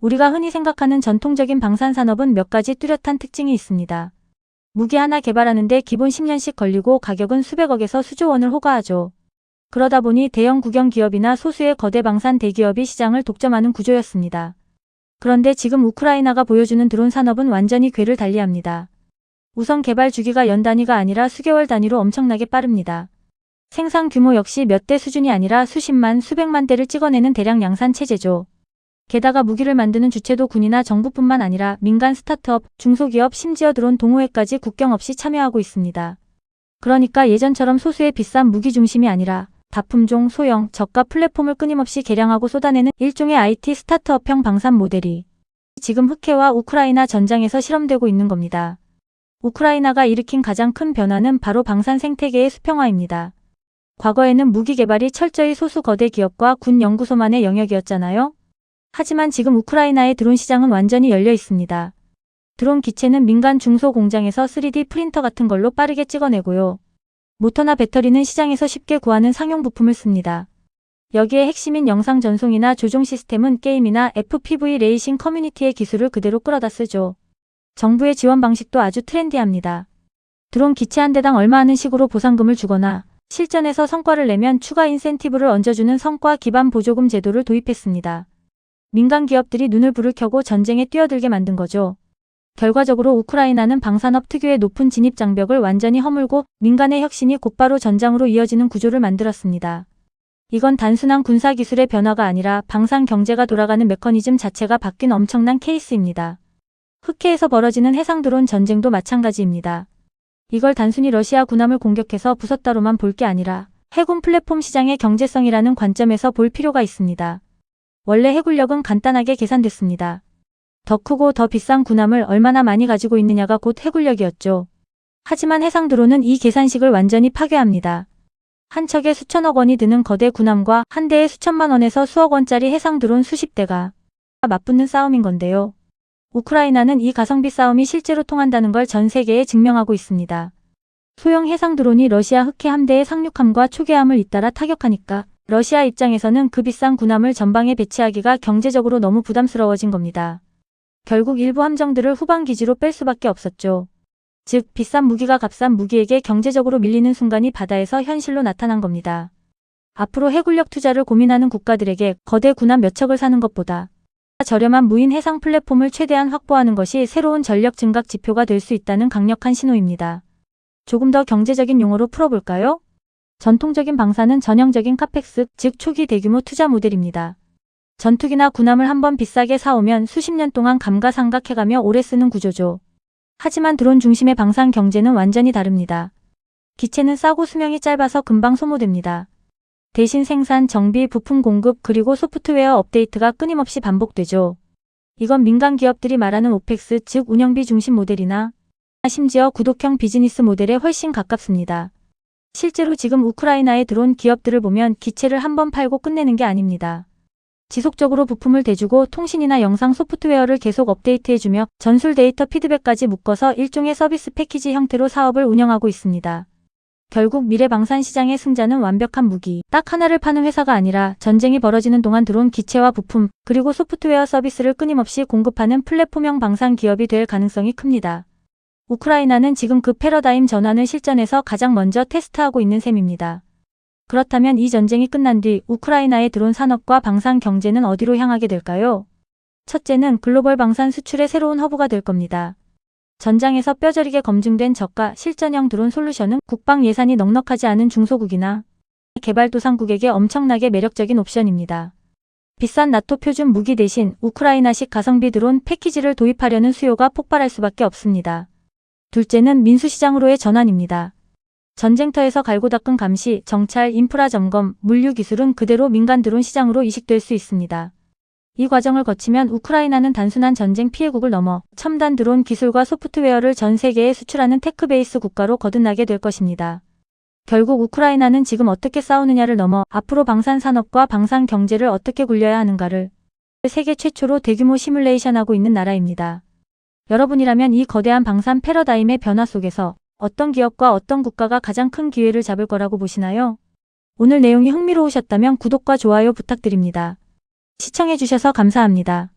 우리가 흔히 생각하는 전통적인 방산산업은 몇 가지 뚜렷한 특징이 있습니다. 무기 하나 개발하는데 기본 10년씩 걸리고 가격은 수백억에서 수조 원을 호가하죠. 그러다 보니 대형 국영 기업이나 소수의 거대 방산 대기업이 시장을 독점하는 구조였습니다. 그런데 지금 우크라이나가 보여주는 드론 산업은 완전히 궤를 달리합니다. 우선 개발 주기가 연 단위가 아니라 수개월 단위로 엄청나게 빠릅니다. 생산 규모 역시 몇 대 수준이 아니라 수십만, 수백만 대를 찍어내는 대량 양산 체제죠. 게다가 무기를 만드는 주체도 군이나 정부뿐만 아니라 민간 스타트업, 중소기업, 심지어 드론 동호회까지 국경 없이 참여하고 있습니다. 그러니까 예전처럼 소수의 비싼 무기 중심이 아니라 다품종, 소형, 저가 플랫폼을 끊임없이 개량하고 쏟아내는 일종의 IT 스타트업형 방산 모델이 지금 흑해와 우크라이나 전장에서 실험되고 있는 겁니다. 우크라이나가 일으킨 가장 큰 변화는 바로 방산 생태계의 수평화입니다. 과거에는 무기 개발이 철저히 소수 거대 기업과 군 연구소만의 영역이었잖아요. 하지만 지금 우크라이나의 드론 시장은 완전히 열려 있습니다. 드론 기체는 민간 중소 공장에서 3D 프린터 같은 걸로 빠르게 찍어내고요. 모터나 배터리는 시장에서 쉽게 구하는 상용 부품을 씁니다. 여기에 핵심인 영상 전송이나 조종 시스템은 게임이나 FPV 레이싱 커뮤니티의 기술을 그대로 끌어다 쓰죠. 정부의 지원 방식도 아주 트렌디합니다. 드론 기체 한 대당 얼마 하는 식으로 보상금을 주거나 실전에서 성과를 내면 추가 인센티브를 얹어주는 성과 기반 보조금 제도를 도입했습니다. 민간 기업들이 눈을 불을 켜고 전쟁에 뛰어들게 만든 거죠. 결과적으로 우크라이나는 방산업 특유의 높은 진입 장벽을 완전히 허물고 민간의 혁신이 곧바로 전장으로 이어지는 구조를 만들었습니다. 이건 단순한 군사기술의 변화가 아니라 방산 경제가 돌아가는 메커니즘 자체가 바뀐 엄청난 케이스입니다. 흑해에서 벌어지는 해상드론 전쟁도 마찬가지입니다. 이걸 단순히 러시아 군함을 공격해서 부쉈다로만 볼 게 아니라 해군 플랫폼 시장의 경제성이라는 관점에서 볼 필요가 있습니다. 원래 해군력은 간단하게 계산됐습니다. 더 크고 더 비싼 군함을 얼마나 많이 가지고 있느냐가 곧 해군력이었죠. 하지만 해상드론은 이 계산식을 완전히 파괴합니다. 한 척에 수천억 원이 드는 거대 군함과 한 대에 수천만 원에서 수억 원짜리 해상드론 수십 대가 맞붙는 싸움인 건데요. 우크라이나는 이 가성비 싸움이 실제로 통한다는 걸 전 세계에 증명하고 있습니다. 소형 해상드론이 러시아 흑해 함대의 상륙함과 초계함을 잇따라 타격하니까 러시아 입장에서는 그 비싼 군함을 전방에 배치하기가 경제적으로 너무 부담스러워진 겁니다. 결국 일부 함정들을 후방 기지로 뺄 수밖에 없었죠. 즉 비싼 무기가 값싼 무기에게 경제적으로 밀리는 순간이 바다에서 현실로 나타난 겁니다. 앞으로 해군력 투자를 고민하는 국가들에게 거대 군함 몇 척을 사는 것보다 저렴한 무인 해상 플랫폼을 최대한 확보하는 것이 새로운 전력 증각 지표가 될 수 있다는 강력한 신호입니다. 조금 더 경제적인 용어로 풀어볼까요? 전통적인 방산은 전형적인 카펙스, 즉 초기 대규모 투자 모델입니다. 전투기나 군함을 한번 비싸게 사오면 수십 년 동안 감가상각해가며 오래 쓰는 구조죠. 하지만 드론 중심의 방산 경제는 완전히 다릅니다. 기체는 싸고 수명이 짧아서 금방 소모됩니다. 대신 생산, 정비, 부품 공급 그리고 소프트웨어 업데이트가 끊임없이 반복되죠. 이건 민간 기업들이 말하는 오펙스, 즉 운영비 중심 모델이나 심지어 구독형 비즈니스 모델에 훨씬 가깝습니다. 실제로 지금 우크라이나의 드론 기업들을 보면 기체를 한번 팔고 끝내는 게 아닙니다. 지속적으로 부품을 대주고 통신이나 영상 소프트웨어를 계속 업데이트해주며 전술 데이터 피드백까지 묶어서 일종의 서비스 패키지 형태로 사업을 운영하고 있습니다. 결국 미래 방산 시장의 승자는 완벽한 무기, 딱 하나를 파는 회사가 아니라 전쟁이 벌어지는 동안 드론 기체와 부품, 그리고 소프트웨어 서비스를 끊임없이 공급하는 플랫폼형 방산 기업이 될 가능성이 큽니다. 우크라이나는 지금 그 패러다임 전환을 실전에서 가장 먼저 테스트하고 있는 셈입니다. 그렇다면 이 전쟁이 끝난 뒤 우크라이나의 드론 산업과 방산 경제는 어디로 향하게 될까요? 첫째는 글로벌 방산 수출의 새로운 허브가 될 겁니다. 전장에서 뼈저리게 검증된 저가 실전형 드론 솔루션은 국방 예산이 넉넉하지 않은 중소국이나 개발도상국에게 엄청나게 매력적인 옵션입니다. 비싼 나토 표준 무기 대신 우크라이나식 가성비 드론 패키지를 도입하려는 수요가 폭발할 수밖에 없습니다. 둘째는 민수시장으로의 전환입니다. 전쟁터에서 갈고 닦은 감시, 정찰, 인프라 점검, 물류 기술은 그대로 민간 드론 시장으로 이식될 수 있습니다. 이 과정을 거치면 우크라이나는 단순한 전쟁 피해국을 넘어 첨단 드론 기술과 소프트웨어를 전 세계에 수출하는 테크베이스 국가로 거듭나게 될 것입니다. 결국 우크라이나는 지금 어떻게 싸우느냐를 넘어 앞으로 방산 산업과 방산 경제를 어떻게 굴려야 하는가를 세계 최초로 대규모 시뮬레이션하고 있는 나라입니다. 여러분이라면 이 거대한 방산 패러다임의 변화 속에서 어떤 기업과 어떤 국가가 가장 큰 기회를 잡을 거라고 보시나요? 오늘 내용이 흥미로우셨다면 구독과 좋아요 부탁드립니다. 시청해주셔서 감사합니다.